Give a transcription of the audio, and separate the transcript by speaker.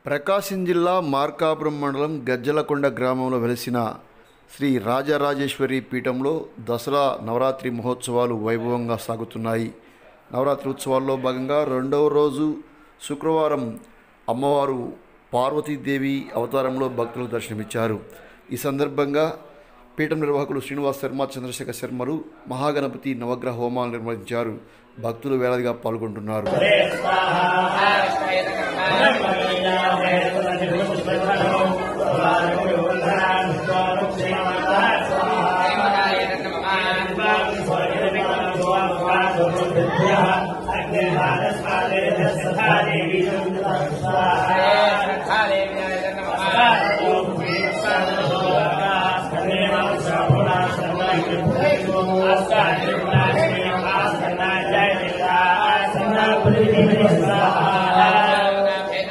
Speaker 1: ప్రకాశం జిల్లా మార్కాపురం మండలం గజ్జలకొండ గ్రామంలో వెలిసిన శ్రీ రాజరాజేశ్వరి పీఠంలో దసరా నవరాత్రి మహోత్సవాలు వైభవంగా సాగుతున్నాయి. నవరాత్రి ఉత్సవాల్లో భాగంగా రెండవ రోజు శుక్రవారం అమ్మవారు పార్వతీదేవి అవతారంలో భక్తులకు దర్శనమిచ్చారు. ఈ సందర్భంగా పీఠం నిర్వాహకులు శ్రీనివాస్ శర్మ, చంద్రశేఖర్ శర్మలు మహాగణపతి నవగ్రహ హోమాలు నిర్వహించారు. భక్తులు వేలాదిగా పాల్గొంటున్నారు.
Speaker 2: అగ్ని